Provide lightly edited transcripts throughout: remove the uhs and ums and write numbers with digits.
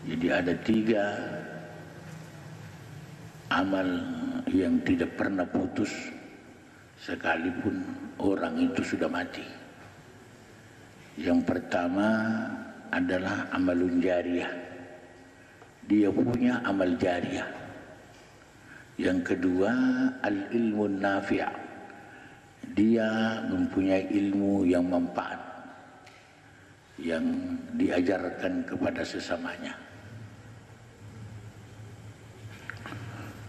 Jadi ada 3 amal yang tidak pernah putus sekalipun orang itu sudah mati. Yang pertama adalah amalun jariyah. Dia punya amal jariyah. Yang kedua al-ilmun nafi'. Dia mempunyai ilmu yang manfaat yang diajarkan kepada sesamanya.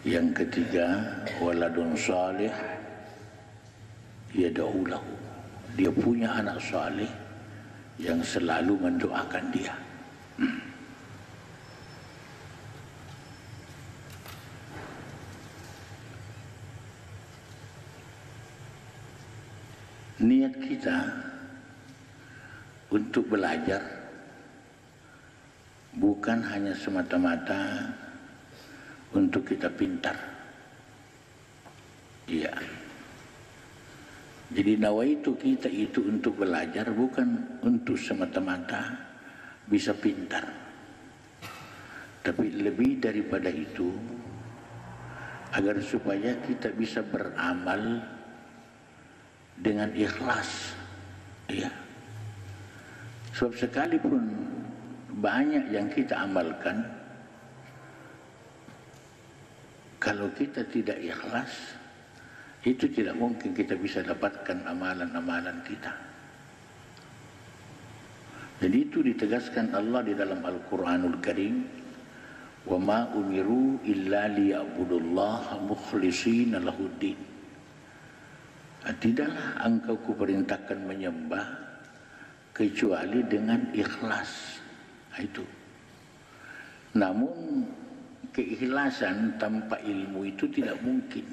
Yang ketiga waladun salih yad'u lahu. Dia punya anak saleh yang selalu mendoakan dia. Niat kita untuk belajar bukan hanya semata-mata untuk kita pintar. Iya. Jadi nawaitu kita itu untuk belajar bukan untuk semata-mata bisa pintar. Tapi lebih daripada itu, agar supaya kita bisa beramal dengan ikhlas. Ya. Sebab sekalipun banyak yang kita amalkan, kalau kita tidak ikhlas, itu tidak mungkin kita bisa dapatkan amalan-amalan kita. Jadi itu ditegaskan Allah di dalam Al-Quranul Karim, wa ma umiru illa liya'budullaha mukhlishina lahuddin. Tidaklah engkau kuperintahkan menyembah kecuali dengan ikhlas. Itu. Namun keikhlasan tanpa ilmu itu tidak mungkin.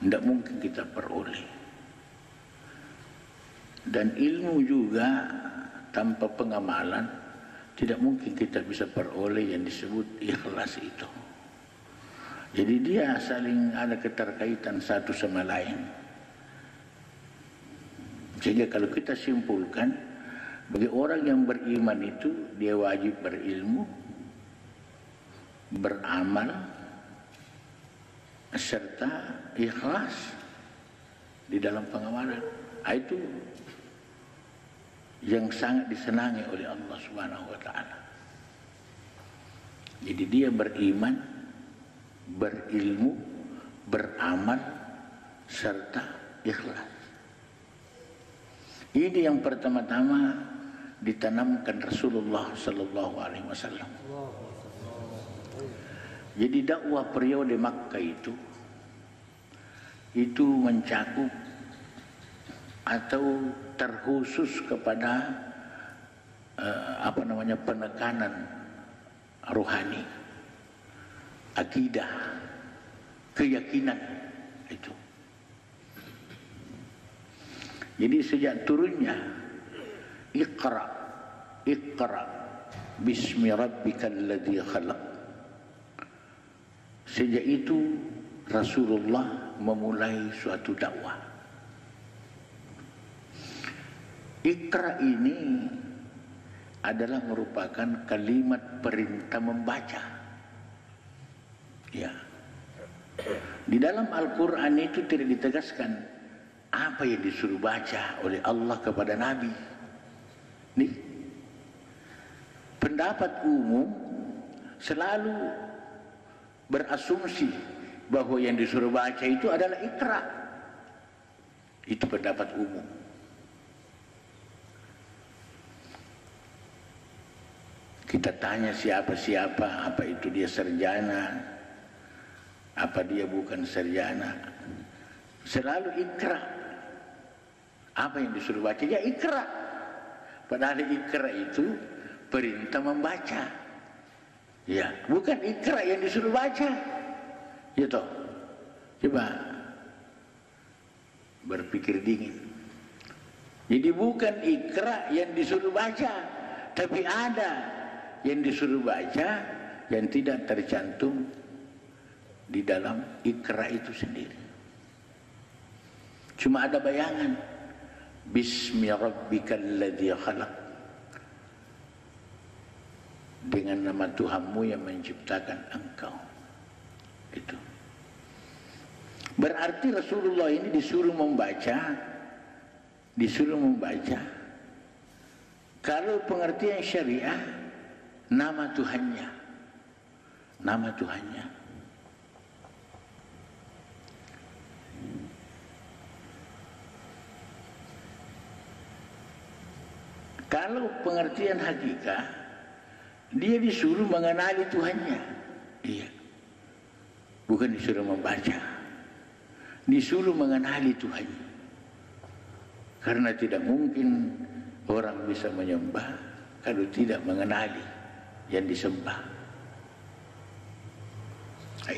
Tidak mungkin kita peroleh. Dan ilmu juga tanpa pengamalan tidak mungkin kita bisa peroleh yang disebut ikhlas itu. Jadi dia saling ada keterkaitan satu sama lain. Sehingga kalau kita simpulkan, bagi orang yang beriman itu dia wajib berilmu, beramal, serta ikhlas di dalam pengamalan. Itu yang sangat disenangi oleh Allah Subhanahu wa taala. Jadi dia beriman, berilmu, beramal, serta ikhlas. Ini yang pertama-tama ditanamkan Rasulullah sallallahu alaihi wasallam. Jadi dakwah periode Makkah itu mencakup atau terkhusus kepada penekanan rohani, akidah, keyakinan itu. Jadi sejak turunnya Iqra bismi rabbikal ladzi khalaq, sejak itu Rasulullah memulai suatu dakwah. Iqra ini adalah merupakan kalimat perintah membaca. Ya. Di dalam Al-Quran itu tidak ditegaskan apa yang disuruh baca oleh Allah kepada Nabi. Nih, pendapat umum selalu berasumsi bahwa yang disuruh baca itu adalah Iqra. Itu pendapat umum. Kita tanya siapa-siapa, apa itu dia sarjana, apa dia bukan sarjana, selalu Iqra. Apa yang disuruh baca? Ya Iqra. Padahal Iqra itu perintah membaca. Ya, bukan Iqra yang disuruh baca. Ya toh. Coba berpikir dingin. Jadi bukan Iqra yang disuruh baca, tapi ada yang disuruh baca yang tidak tercantum di dalam Iqra itu sendiri. Cuma ada bayangan, bismi rabbikal ladzi khalaq. dengan nama Tuhanmu yang menciptakan engkau. Itu berarti Rasulullah ini disuruh membaca. Kalau pengertian syariah, nama Tuhannya. Kalau pengertian hakikat, dia disuruh mengenali Tuhannya. Iya. Bukan disuruh membaca. Disuruh mengenali Tuhannya. Karena tidak mungkin orang bisa menyembah kalau tidak mengenali yang disembah. Nah,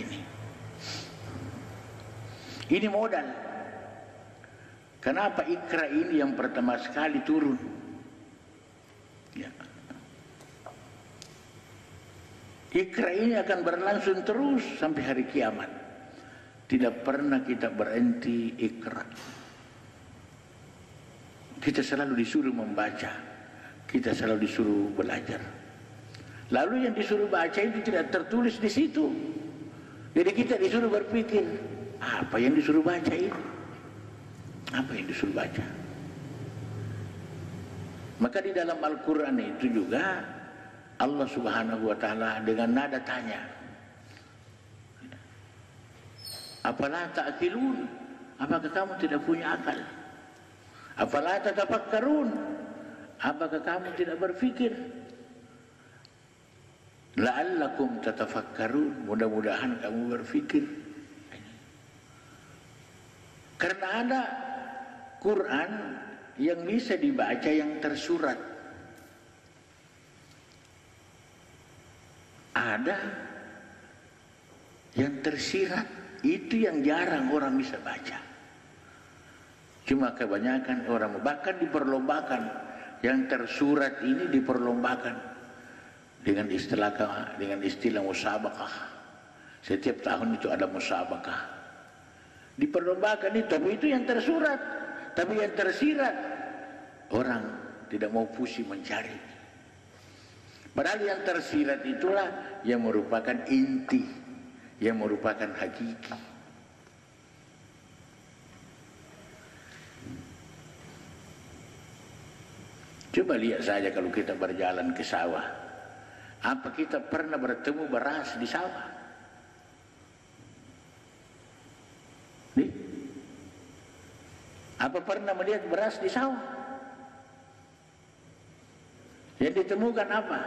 ini modal. Kenapa Iqra ini yang pertama sekali turun? Ya. Iqra ini akan berlangsung terus sampai hari kiamat. Tidak pernah kita berhenti Iqra. Kita selalu disuruh membaca, kita selalu disuruh belajar. Lalu yang disuruh baca itu tidak tertulis di situ. Jadi kita disuruh berpikir, apa yang disuruh baca ini? Apa yang disuruh baca? Maka di dalam Al-Quran itu juga Allah Subhanahu wa Ta'ala dengan nada tanya, apalah ta'qilun? Apakah kamu tidak punya akal? Apalah tatafakkarun? Apakah kamu tidak berpikir? La'allakum tatafakkarun, mudah-mudahan kamu berpikir. Karena ada Quran yang bisa dibaca yang tersurat, ada yang tersirat. Itu yang jarang orang bisa baca. Cuma kebanyakan orang bahkan diperlombakan, yang tersurat ini diperlombakan dengan istilah musabaqah. Setiap tahun itu ada musabaqah, diperlombakan itu. Tapi itu yang tersurat. Tapi yang tersirat orang tidak mau pusing mencari. Padahal yang tersirat itulah yang merupakan inti, yang merupakan hakiki. Coba lihat saja kalau kita berjalan ke sawah, apa kita pernah bertemu beras di sawah? Nih? Apa pernah melihat beras di sawah? Yang ditemukan apa?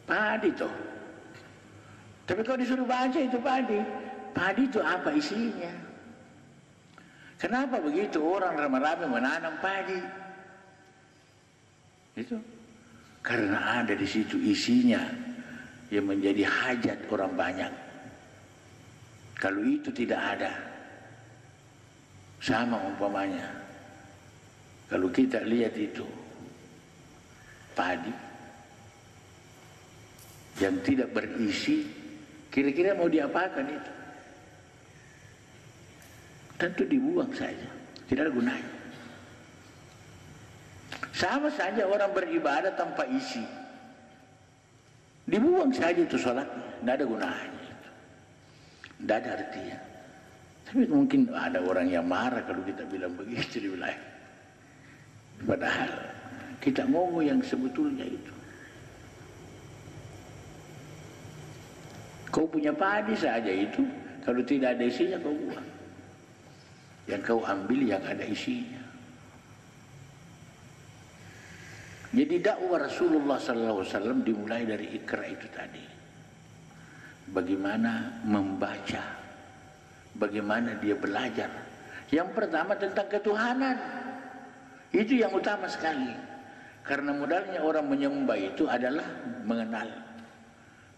Padi toh. Tapi kalau disuruh baca itu padi, padi itu apa isinya? Kenapa begitu orang ramai-ramai menanam padi? Itu karena ada di situ isinya yang menjadi hajat orang banyak. Kalau itu tidak ada, sama umpamanya kalau kita lihat itu padi yang tidak berisi, kira-kira mau diapakan itu? Tentu dibuang saja, tidak ada gunanya. Sama saja orang beribadah tanpa isi, dibuang saja itu sholatnya, tidak ada gunanya, tidak ada artinya. Tapi mungkin ada orang yang marah kalau kita bilang begitu di wilayah. Padahal kita mau yang sebetulnya itu. Kau punya padi saja itu, kalau tidak ada isinya kau buang. Yang kau ambil yang ada isinya. Jadi dakwah Rasulullah SAW dimulai dari Iqra itu tadi. Bagaimana membaca, bagaimana dia belajar. Yang pertama tentang ketuhanan, itu yang utama sekali. Karena modalnya orang menyembah itu adalah mengenal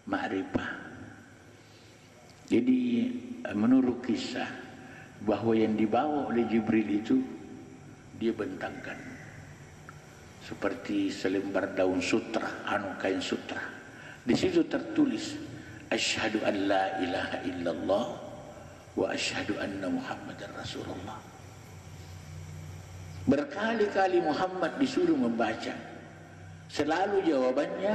ma'rifah. Jadi menurut kisah bahwa yang dibawa oleh Jibril itu dia bentangkan seperti selembar daun sutra, kain sutra. Di situ tertulis asyhadu an la ilaha illallah wa asyhadu anna Muhammadar Rasulullah. Berkali-kali Muhammad disuruh membaca. Selalu jawabannya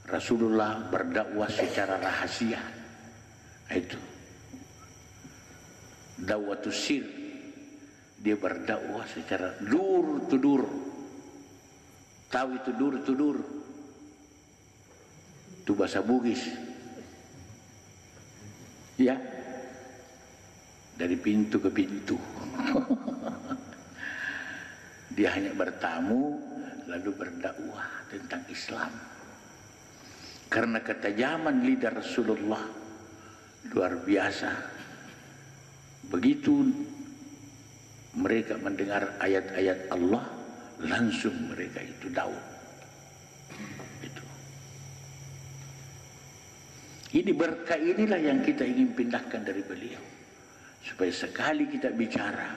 Rasulullah berdakwah secara rahasia. Itu dakwatus sir. Dia berdakwah secara dur to dur. Tahu itu dur to dur? Itu bahasa Bugis. Ya. Dari pintu ke pintu. Dia hanya bertamu lalu berdakwah tentang Islam. Karena ketajaman lidah Rasulullah luar biasa. Begitu mereka mendengar ayat-ayat Allah, langsung mereka itu daun. Itu. Ini berkah inilah yang kita ingin pindahkan dari beliau. Supaya sekali kita bicara,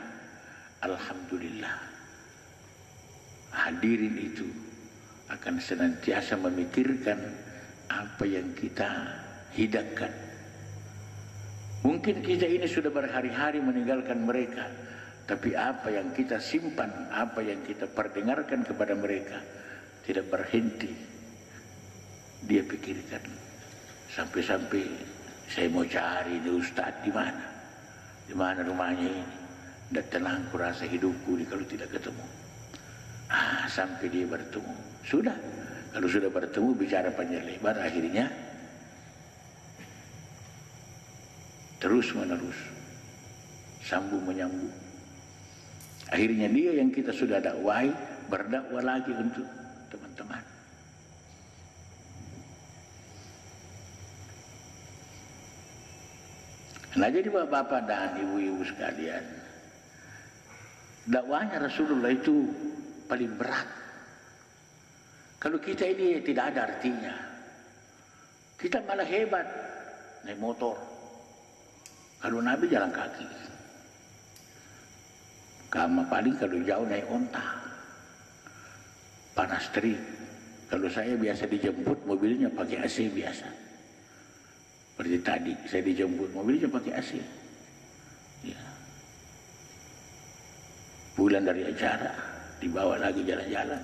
alhamdulillah, hadirin itu akan senantiasa memikirkan apa yang kita hidangkan. Mungkin kita ini sudah berhari-hari meninggalkan mereka, tapi apa yang kita simpan, apa yang kita perdengarkan kepada mereka tidak berhenti. Dia pikirkan sampai-sampai saya mau cari ini Ustadz di mana? Di mana rumahnya ini? Dan tenang kurasa hidupku kalau tidak ketemu. Sampai dia bertemu. Sudah. Kalau sudah bertemu bicara panjang lebar, akhirnya terus menerus sambung menyambung. Akhirnya dia yang kita sudah dakwai berdakwah lagi untuk teman-teman. Nah, jadi bapak-bapak dan ibu-ibu sekalian, dakwahnya Rasulullah itu paling berat. Kalau kita ini tidak ada artinya, kita malah hebat naik motor. Kalau Nabi jalan kaki. Kama paling kalau jauh naik onta. Panas terik. Kalau saya biasa dijemput mobilnya pakai AC biasa. Seperti tadi saya dijemput mobilnya pakai AC. Ya. Pulang dari acara dibawa lagi jalan-jalan.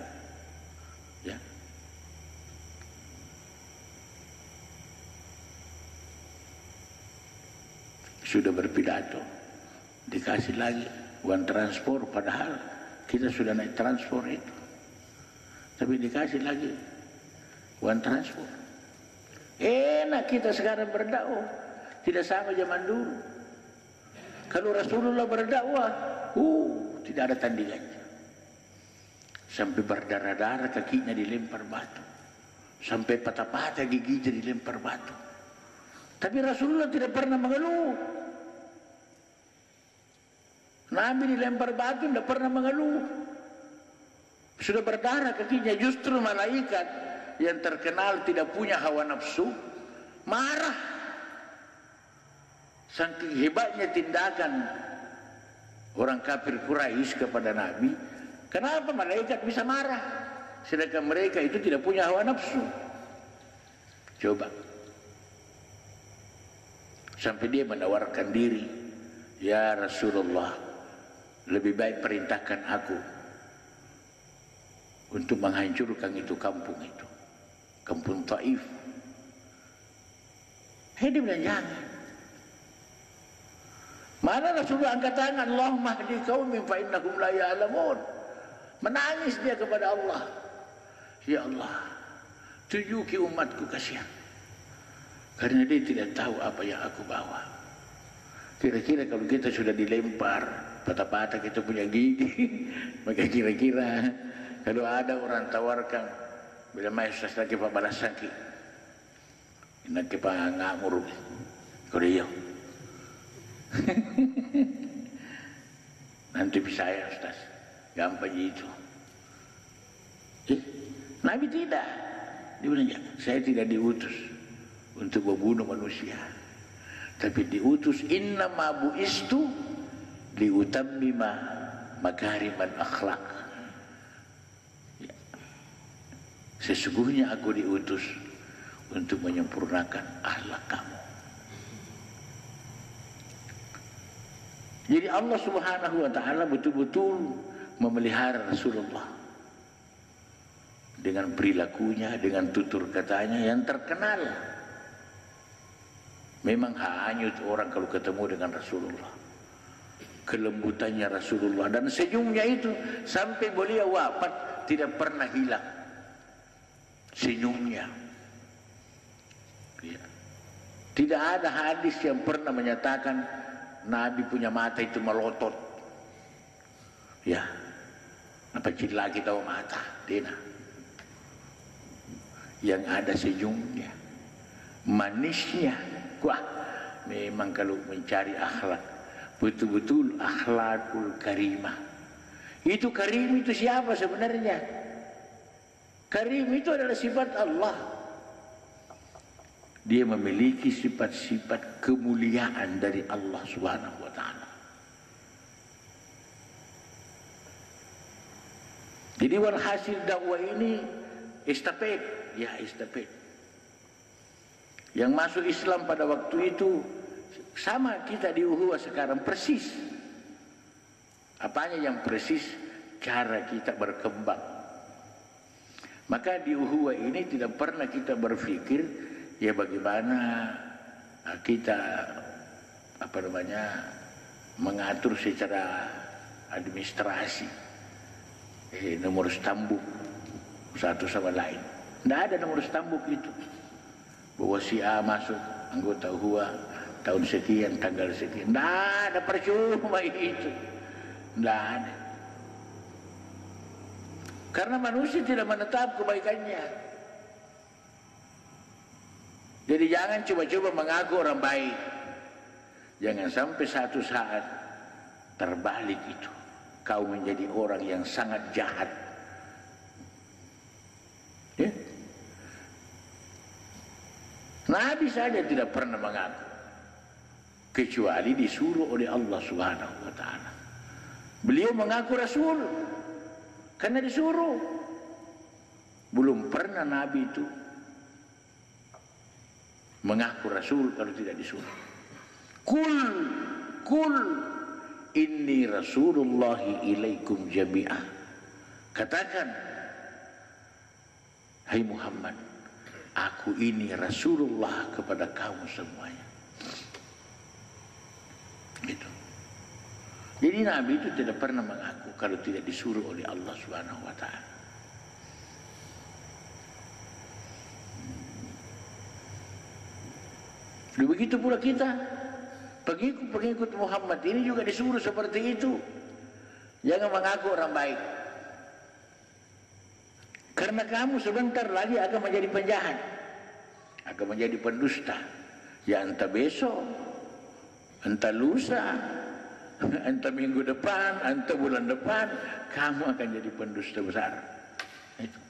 Ya. Sudah berpidato, dikasih lagi uang transport, padahal kita sudah naik transport itu, tapi dikasih lagi uang transport. Enak kita sekarang berdakwah, tidak sama zaman dulu. Kalau Rasulullah berdakwah, tidak ada tandingannya. Sampai berdarah-darah kakinya dilempar batu, sampai patah-patah giginya dilempar batu. Tapi Rasulullah tidak pernah mengeluh. Nabi dilempar batu tidak pernah mengeluh. Sudah berdarah kakinya, justru malaikat yang terkenal tidak punya hawa nafsu marah. Saking hebatnya tindakan orang kafir Quraisy kepada Nabi, kenapa malaikat bisa marah sedangkan mereka itu tidak punya hawa nafsu? Coba. Sampai dia menawarkan diri, ya Rasulullah, lebih baik perintahkan aku untuk menghancurkan itu kampung itu, kampung Taif. Dia bilang jangan. Mana Rasulullah angkat tangan, Allahumma hdi qaumin fa innahum la ya'lamun. Menangis dia kepada Allah, ya Allah, tunjuki umatku kasihan, karena dia tidak tahu apa yang aku bawa. Kira-kira kalau kita sudah dilempar patah-patah kita punya gigi, maka kira-kira kalau ada orang tawarkan, bila mai susah lagi pak balas sakit, nak kita ngamur, kalau iya, nanti bisa ya Ustaz, gampang itu. Nabi tidak, dia bilang saya tidak diutus untuk membunuh manusia, tapi diutus innama bu'istu liutammima makarimal akhlak. Ya. Sesungguhnya aku diutus untuk menyempurnakan akhlak kamu. Jadi Allah Subhanahu wa taala betul-betul memelihara Rasulullah. dengan perilakunya, dengan tutur katanya yang terkenal. Memang hanyut orang kalau ketemu dengan Rasulullah. Kelembutannya Rasulullah dan senyumnya itu sampai beliau wafat tidak pernah hilang senyumnya. Ya. Tidak ada hadis yang pernah menyatakan Nabi punya mata itu melotot. Ya, apa lagi tahu mata, Dina. Yang ada senyumnya, manisnya. Wah, memang kalau mencari akhlak, betul-betul akhlakul karimah. Itu karim itu siapa sebenarnya? Karim itu adalah sifat Allah. Dia memiliki sifat-sifat kemuliaan dari Allah Subhanahu wa taala. Jadi walhasil dakwah ini estafet, ya estafet. Yang masuk Islam pada waktu itu sama kita di Uhuwa sekarang persis. Apanya yang persis? Cara kita berkembang. Maka di Uhuwa ini tidak pernah kita berpikir ya bagaimana kita mengatur secara administrasi nomor stambuk satu sama lain. Tidak ada nomor stambuk itu. Bahwa si A masuk anggota Uhuwa tahun sekian, tanggal sekian. Tidak ada, percuma itu. Tidak ada. Karena manusia tidak menetap kebaikannya. Jadi jangan coba-coba mengaku orang baik. Jangan sampai satu saat terbalik itu. Kau menjadi orang yang sangat jahat. Ya? Nabi saja tidak pernah mengaku kecuali disuruh oleh Allah Subhanahu wa taala. Beliau mengaku Rasul karena disuruh. Belum pernah Nabi itu mengaku Rasul kalau tidak disuruh. Kul inni rasulullahi ilaikum jami'ah. Katakan, hai Muhammad, aku ini Rasulullah kepada kamu semuanya. Gitu. Jadi Nabi itu tidak pernah mengaku kalau tidak disuruh oleh Allah Subhanahu wa taala. Begitu pula kita, pengikut Muhammad ini juga disuruh seperti itu. Jangan mengaku orang baik. Karena kamu sebentar lagi akan menjadi penjahat, akan menjadi pendusta. Ya entah besok, entah lusa, entah minggu depan, entah bulan depan, kamu akan jadi pendusta besar. Itu.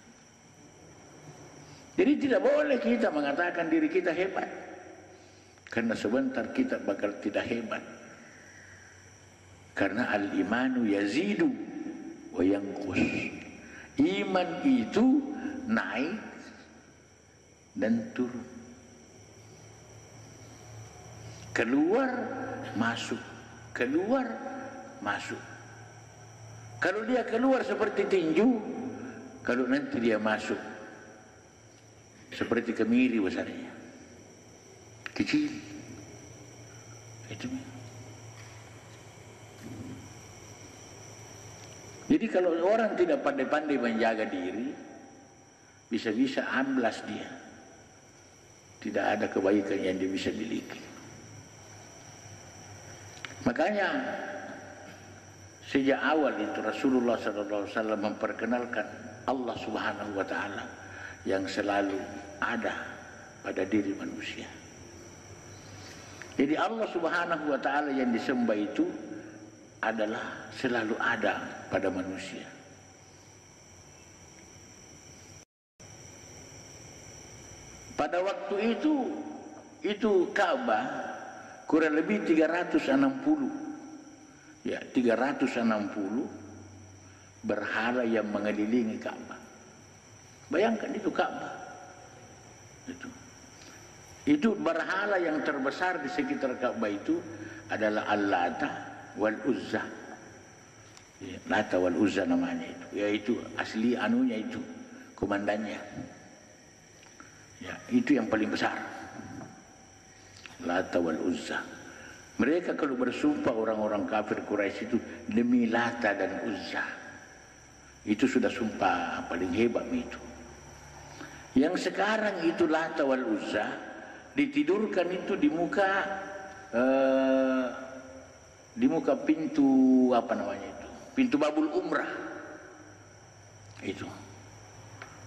Jadi tidak boleh kita mengatakan diri kita hebat. Karena sebentar kita bakal tidak hebat. Karena al-imanu yazidu wa yanqus. Iman itu naik dan turun. Keluar, masuk. Keluar, masuk. Kalau dia keluar seperti tinju, kalau nanti dia masuk seperti kemiri besarnya. Kecil. Itu. Jadi kalau orang tidak pandai-pandai menjaga diri, bisa-bisa amblas dia. Tidak ada kebaikan yang dia bisa miliki. Makanya sejak awal itu Rasulullah SAW memperkenalkan Allah Subhanahu wa taala yang selalu ada pada diri manusia. Jadi Allah Subhanahu wa taala yang disembah itu adalah selalu ada pada manusia. Pada waktu itu Ka'bah kurang lebih 360. Ya, 360 berhala yang mengelilingi Ka'bah. Bayangkan itu Ka'bah. Itu berhala yang terbesar di sekitar Ka'bah itu adalah Al-Lata wal Uzza. Ya, Lata wal Uzza namanya itu. Yaitu asli anunya itu. komandannya. Ya, itu yang paling besar. Lata wal Uzza. Mereka kalau bersumpah orang-orang kafir Quraisy itu demi Lata dan Uzza, itu sudah sumpah paling hebat itu. Yang sekarang itu Lata wal Uzza ditidurkan itu di muka pintu apa namanya itu, pintu Babul Umrah itu.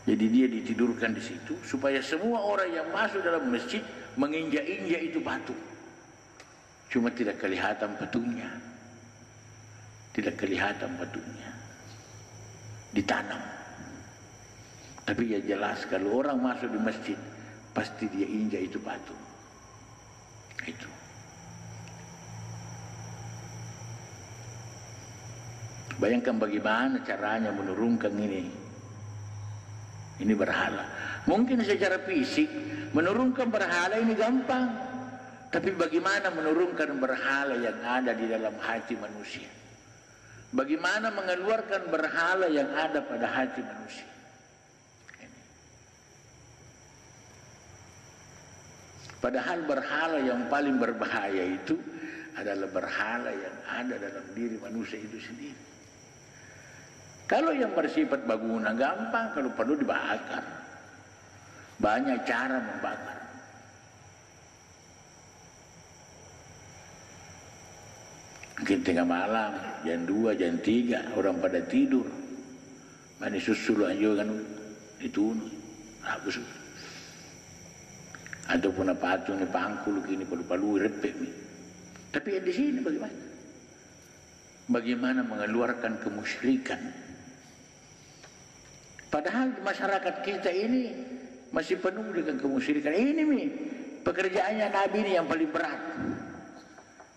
Jadi dia ditidurkan di situ supaya semua orang yang masuk dalam masjid menginjak-injak itu batu. Cuma tidak kelihatan batunya. Tidak kelihatan batunya. Ditanam. Tapi ya jelas kalau orang masuk di masjid pasti dia injak itu batu. Itu. Bayangkan bagaimana caranya menurunkan ini. Ini berhala. Mungkin secara fisik menurunkan berhala ini gampang. Tapi bagaimana menurunkan berhala yang ada di dalam hati manusia? Bagaimana mengeluarkan berhala yang ada pada hati manusia? Ini. Padahal berhala yang paling berbahaya itu adalah berhala yang ada dalam diri manusia itu sendiri. Kalau yang bersifat bangunan gampang, kalau perlu dibakar. Banyak cara membakar. Mungkin tengah malam, jam 2, jam 3, orang pada tidur. Mani susul aja kan itu habis. Ataupun apa tu ni pangkul kini palu-palu repek ni. Tapi di sini bagaimana? Bagaimana mengeluarkan kemusyrikan? Padahal masyarakat kita ini masih penuh dengan kemusyrikan. Ini nih pekerjaannya Nabi ini yang paling berat.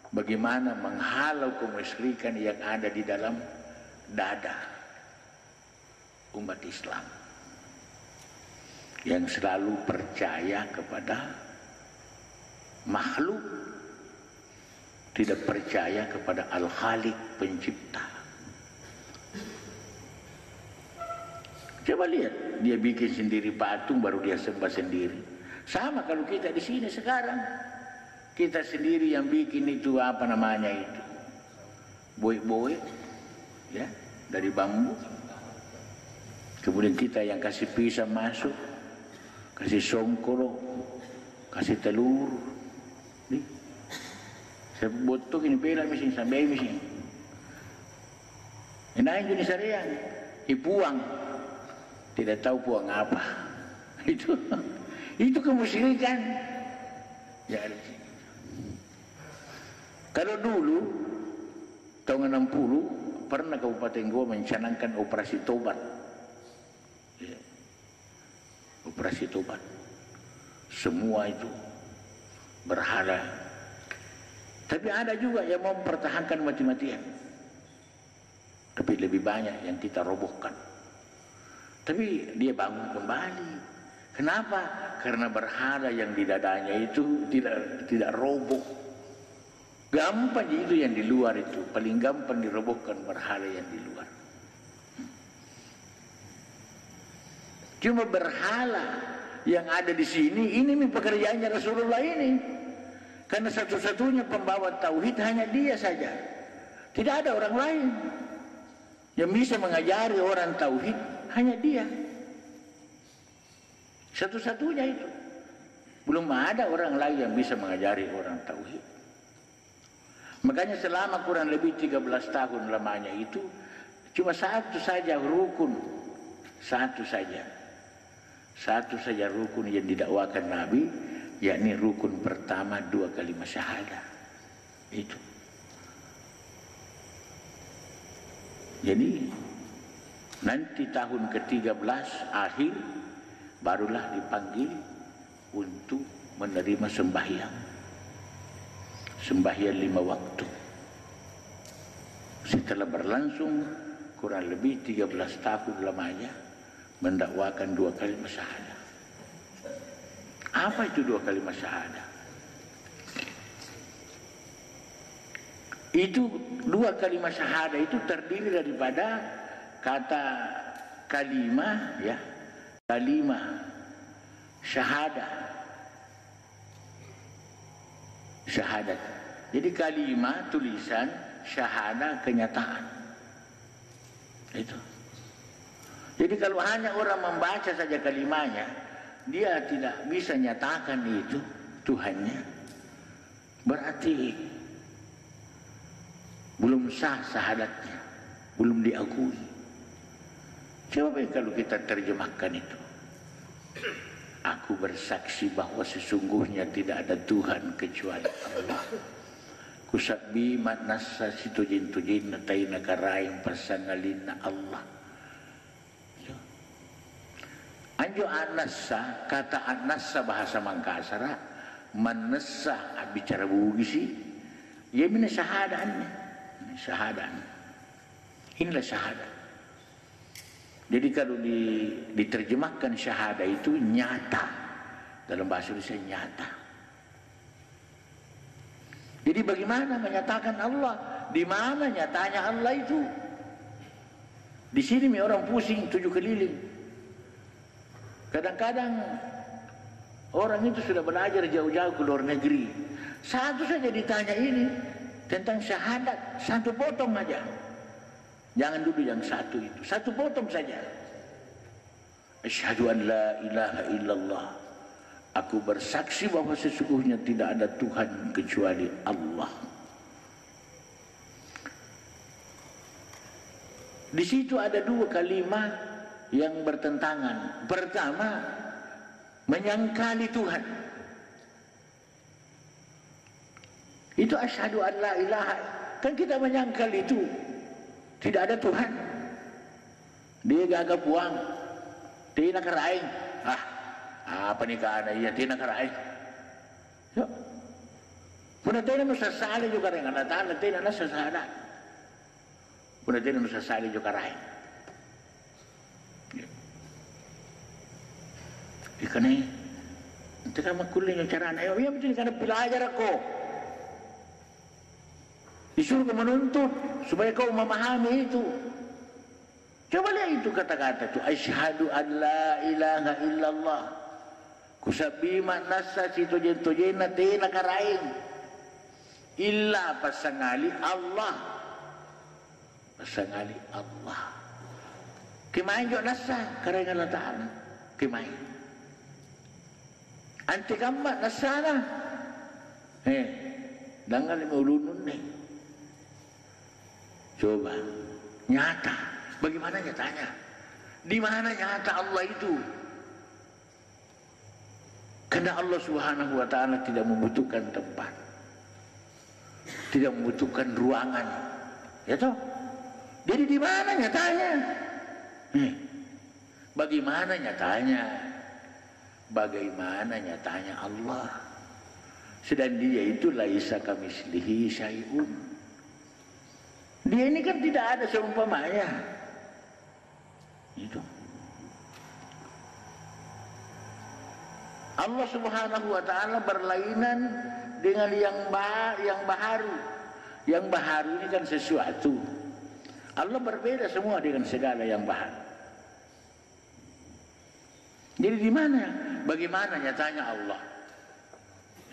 Bagaimana menghalau kemusyrikan yang ada di dalam dada umat Islam yang selalu percaya kepada makhluk, tidak percaya kepada Al-Khaliq pencipta. Coba lihat, dia bikin sendiri patung baru dia sembah sendiri. Sama kalau kita di sini sekarang. Kita sendiri yang bikin itu apa namanya itu, boy-boy, ya, dari bambu. Kemudian kita yang kasih pisang masuk, kasih songkoro, kasih telur. Nih, saya botok ini pela mesin sampai mesin. Ini jenis harian, ipuang, tidak tahu puang apa. Itu kemusyrikan. Ya. Kalau dulu tahun 60 pernah Kabupaten Goa mencanangkan operasi tobat. Ya. Operasi tobat. Semua itu berhala. Tapi ada juga yang mau mempertahankan mati-matian. Tapi lebih banyak yang kita robohkan. Tapi dia bangun kembali. Kenapa? Karena berhala yang di dadanya itu tidak roboh. Gampang itu yang di luar itu, paling gampang dirobohkan berhala yang di luar. Cuma berhala yang ada di sini, ini pekerjaannya Rasulullah ini. Karena satu-satunya pembawa tauhid hanya dia saja. Tidak ada orang lain yang bisa mengajari orang tauhid, hanya dia. Satu-satunya itu. Belum ada orang lain yang bisa mengajari orang tauhid. Makanya selama kurang lebih 13 tahun lamanya itu cuma satu saja rukun, satu saja rukun yang didakwakan Nabi, yakni rukun pertama 2 kalimat syahadah. Itu. Jadi nanti tahun ke-13 akhir barulah dipanggil untuk menerima sembahyang. Sembahyang 5 waktu. Setelah berlangsung kurang lebih 13 tahun lamanya mendakwakan 2 kalimat syahadah. Apa itu 2 kalimat syahadah? Itu 2 kalimat syahadah itu terdiri daripada kata kalimah, ya, kalimah syahadah. Syahadat. Jadi kalimah tulisan, syahadah kenyataan. Itu. Jadi kalau hanya orang membaca saja kalimahnya, dia tidak bisa nyatakan itu Tuhannya, berarti belum sah syahadatnya, belum diakui. Coba kalau kita terjemahkan itu, aku bersaksi bahwa sesungguhnya tidak ada Tuhan kecuali Allah. Kusabbi manassa situjin nataina karaing persangalina Allah. Anjo anassa, kata anassa bahasa Mangkasara, manassa bicara bugisi, ya mina syahadatnya. Syahadat. Inilah syahadat. Jadi kalau diterjemahkan syahadat itu nyata. Dalam bahasa Indonesia nyata. Jadi bagaimana menyatakan Allah? Di mana nyatanya Allah itu? Di sini orang pusing 7 keliling. Kadang-kadang orang itu sudah belajar jauh-jauh ke luar negeri. Satu saja ditanya ini tentang syahadat, satu potong aja. Jangan dulu yang satu itu, satu potong saja. Asyhadu an la ilaha illallah. Aku bersaksi bahwa sesungguhnya tidak ada Tuhan kecuali Allah. Di situ ada 2 kalimat yang bertentangan. Pertama, menyangkali Tuhan. Itu asyhadu an la ilaha. Kan kita menyangkal itu tidak ada Tuhan. Dia gagap puang. Tina karaing. Apa nih kana iya tina karaing. Yo. Puna tina nusasali juga ring ana tana tina nasasada. Puna tina nusasali juga raing. Ikane ente kan makuling yang cara ayo ya betul kana pelajar ako. Disuruh kau menuntut supaya kau memahami itu. Coba lihat itu kata-kata itu. Asyhadu an la ilaha illallah. Kusabbi manassa situjen-tujena tena karaing. Illa pasangali Allah. Pasangali Allah. Kimain jo nassa karaing Allah Ta'ala. Kimain. Anti kamma nassana. Dangan lima ulunun nih. Coba nyata, bagaimana nyatanya? Di mana nyata Allah itu? Karena Allah Subhanahu wa Ta'ala tidak membutuhkan tempat, tidak membutuhkan ruangan, ya toh? Jadi di mana nyatanya? Bagaimana nyatanya? Bagaimana nyatanya Allah? Sedang Dia itu laisa kamitslihi syai'un. Dia ini kan tidak ada seumpamanya. Itu. Allah Subhanahu wa Ta'ala berlainan dengan yang baharu. Yang baharu ini kan sesuatu. Allah berbeda semua dengan segala yang baharu. Jadi di mana? Bagaimana nyatanya Allah?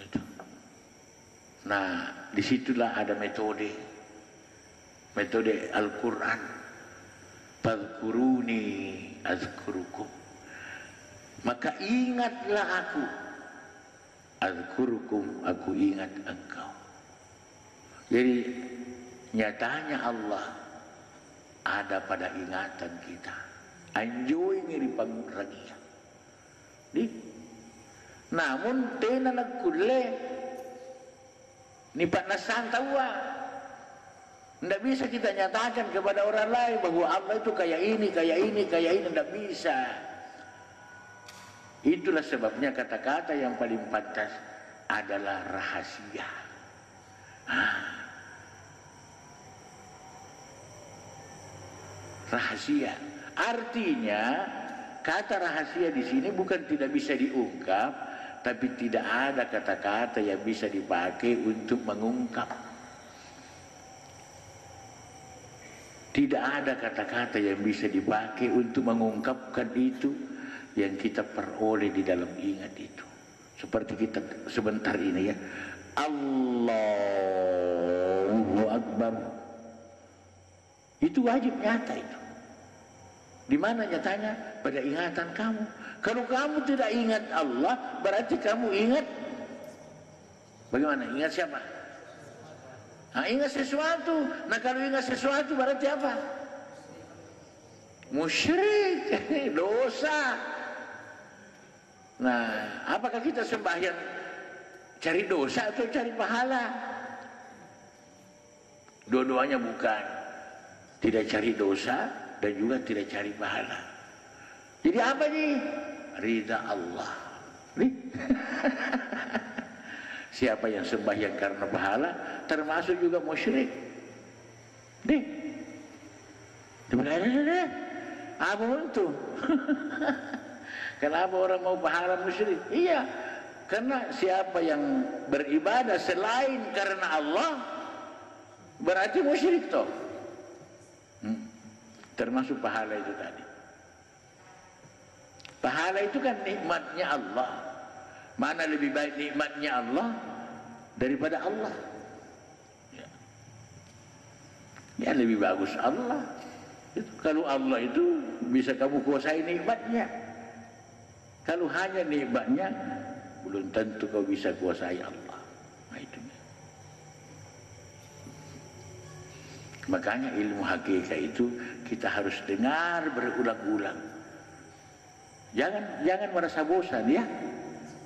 Itu. Nah, disitulah ada metode Al-Quran. Fadhkuruni azkurukum. Maka ingatlah aku. Azkurukum, aku ingat engkau. Jadi nyatanya Allah ada pada ingatan kita. Anjoy ngiri pangragia. Namun tena nagkule ni Pak Nasan tawa. Tidak bisa kita nyatakan kepada orang lain bahwa Allah itu kayak ini, tidak bisa. Itulah sebabnya kata-kata yang paling pantas adalah rahasia. Rahasia. Artinya kata rahasia di sini bukan tidak bisa diungkap, tapi tidak ada kata-kata yang bisa dipakai untuk mengungkap. Tidak ada kata-kata yang bisa dipakai untuk mengungkapkan itu. yang kita peroleh di dalam ingat itu. Seperti kita sebentar ini ya, Allahu Akbar. Itu wajib nyata itu. Di mana nyatanya? Pada ingatan kamu. Kalau kamu tidak ingat Allah, berarti kamu ingat bagaimana? Ingat siapa? Nah, ingat sesuatu. Nah, kalau ingat sesuatu berarti apa? Musyrik, dosa. Nah, apakah kita sembahyang cari dosa atau cari pahala? Dua-duanya bukan. Tidak cari dosa dan juga tidak cari pahala. Jadi apa nih? Ridha Allah. Nih. Siapa yang sembahyang karena pahala termasuk juga musyrik. Nih. Apa itu? Kenapa orang mau pahala musyrik? Iya, karena siapa yang beribadah selain karena Allah berarti musyrik toh. Termasuk pahala itu tadi. Pahala itu kan nikmatnya Allah. Mana lebih baik nikmatnya Allah daripada Allah? Ya lebih bagus Allah. Itu, kalau Allah itu bisa kamu kuasai nikmatnya. Kalau hanya nikmatnya, belum tentu kau bisa kuasai Allah. Nah itu. Makanya ilmu hakikat itu kita harus dengar berulang-ulang. Jangan merasa bosan ya.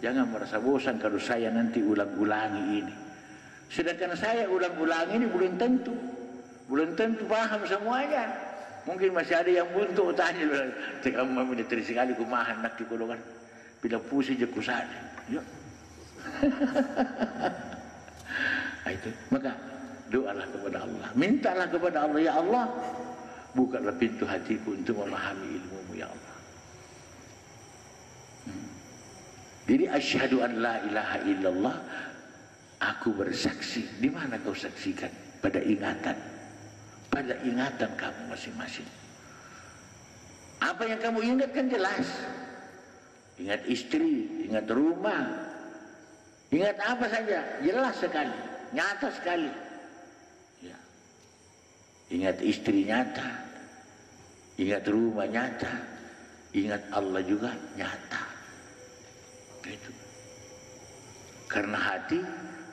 Jangan merasa bosan kalau saya nanti ulang-ulangi ini. Sedangkan saya ulang-ulangi ini belum tentu paham semuanya. Mungkin masih ada yang buntu tanya, kamu mau diteri sekali kumahan nak dikolongan. Bila pusing je kusada. Yuk. Nah, itu. Maka doalah kepada Allah. Mintalah kepada Allah, ya Allah, bukalah pintu hatiku untuk memahami ilmu-Mu ya Allah. Jadi asyhadu an la ilaha illallah, aku bersaksi. Di mana kau saksikan? Pada ingatan. Pada ingatan kamu masing-masing. Apa yang kamu ingat kan jelas. Ingat istri, ingat rumah, ingat apa saja, jelas sekali, nyata sekali. Ya. Ingat istri nyata, ingat rumah nyata, ingat Allah juga nyata. Itu. Karena hati,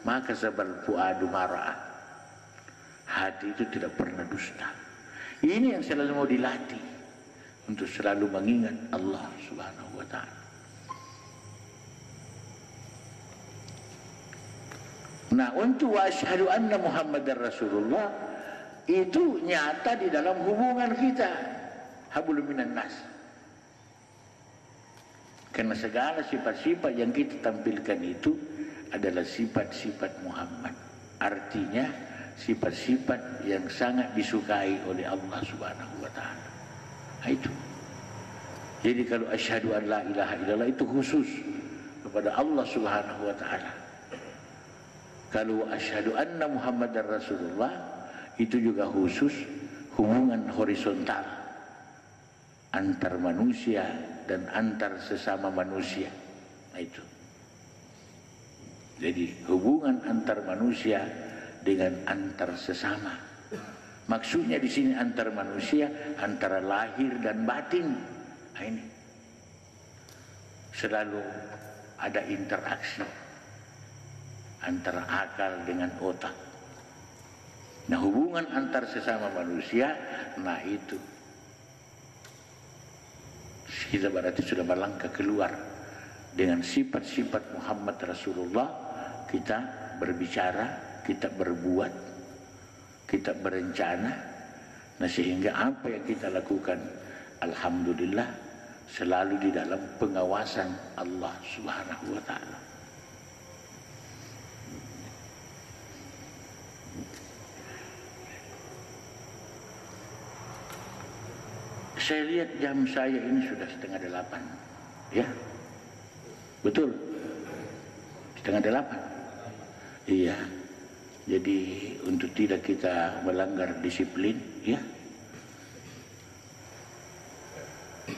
maka sabal fuadu mara'ah. Hati itu tidak pernah dusta. Ini yang selalu mau dilatih untuk selalu mengingat Allah Subhanahu wa ta'ala. Nah, untuk wa asyhadu anna Muhammadar Rasulullah itu nyata di dalam hubungan kita. Hablum minan nas. Karena segala sifat-sifat yang kita tampilkan itu adalah sifat-sifat Muhammad. Artinya sifat-sifat yang sangat disukai oleh Allah Subhanahu wa ta'ala. Nah, itu. Jadi kalau asyhadu an la ilaha illallah itu khusus kepada Allah Subhanahu wa ta'ala. Kalau asyhadu anna Muhammadar Rasulullah itu juga khusus hubungan horizontal antar manusia dan antar sesama manusia. Nah, itu. Jadi hubungan antar manusia dengan antar sesama. Maksudnya di sini antar manusia, antara lahir dan batin. Nah, ini selalu ada interaksi antara akal dengan otak. Nah, hubungan antar sesama manusia, nah itu kita berarti sudah melangkah keluar dengan sifat-sifat Muhammad Rasulullah. Kita berbicara, kita berbuat, kita berencana. Nah, sehingga apa yang kita lakukan, alhamdulillah, selalu di dalam pengawasan Allah Subhanahu wa ta'ala. Saya lihat jam saya ini sudah 7:30, ya, betul, 7:30. Iya, jadi untuk tidak kita melanggar disiplin, ya.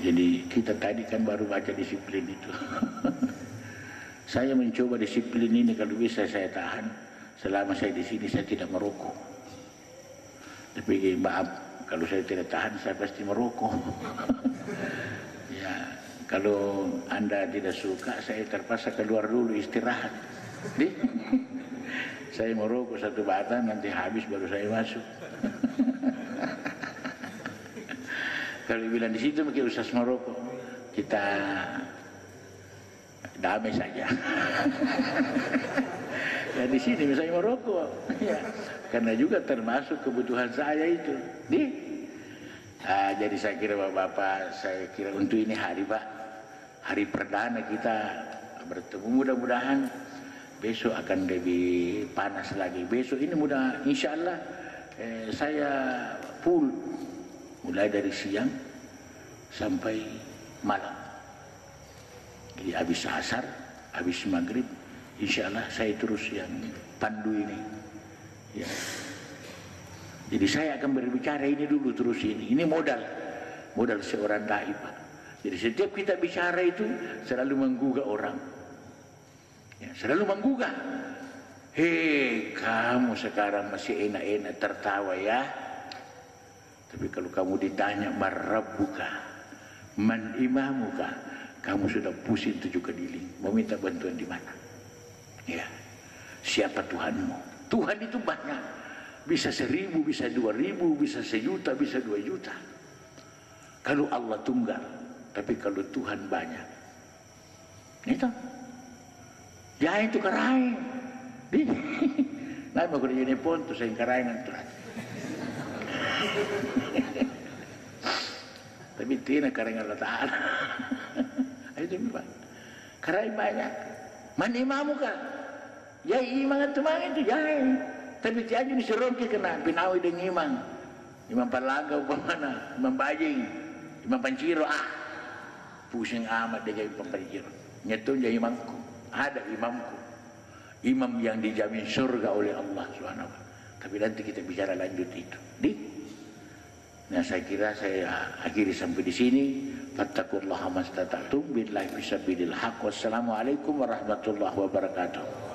Jadi Jadi kita tadi kan baru baca disiplin itu. Saya mencoba disiplin ini, kalau bisa saya tahan. Selama saya di sini saya tidak merokok. Tapi maaf, kalau saya tidak tahan saya pasti merokok. Ya, kalau Anda tidak suka, saya terpaksa keluar dulu istirahat. Saya merokok satu batang, nanti habis baru saya masuk. Kalau bilang di situ mungkin usah merokok, kita damai saja. Ya di sini misalnya merokok, ya, karena juga termasuk kebutuhan saya itu. Jadi saya kira bapak-bapak, saya kira untuk ini hari Pak, hari perdana kita bertemu, mudah-mudahan besok akan lebih panas lagi. Besok ini insya Allah saya full. Mulai dari siang sampai malam. Jadi habis asar, habis maghrib, insya Allah saya terus yang pandu ini. Ya. Jadi saya akan berbicara ini dulu terus ini. Ini modal seorang dai Pak. Jadi setiap kita bicara itu selalu menggugah orang. Ya, selalu menggugah. Hei, kamu sekarang masih enak-enak tertawa ya. Tapi kalau kamu ditanya marabbuka, man imamuka, kamu sudah pusing 7 keliling, mau minta bantuan di mana? Ya, siapa Tuhanmu? Tuhan itu banyak, bisa 1000, bisa 2000, bisa 1.000.000, bisa 2 juta. Kalau Allah tunggal, tapi kalau Tuhan banyak, itu, ya itu karain. Nah, mau kerja ini pun tuh saya karain nanti. Tapi tidak karena Allah Ta'ala. Itu Pak. Karena banyak. Mana imamuka? Ya imam itu mang itu ya. Tapi tiada ni serongki kena pinawi dengan imam. Imam Parlaga upamana, imam Bajing, imam Panciro pusing amat dengan imam Panciro. Nyetun ya imamku. Ada imamku. Imam yang dijamin surga oleh Allah Subhanahu wa taala. Tapi nanti kita bicara lanjut itu. Nah saya kira saya akhiri sampai di sini. Fattaqullaha mastata'tum billahi fisabilil haq. Wassalamualaikum warahmatullahi wabarakatuh.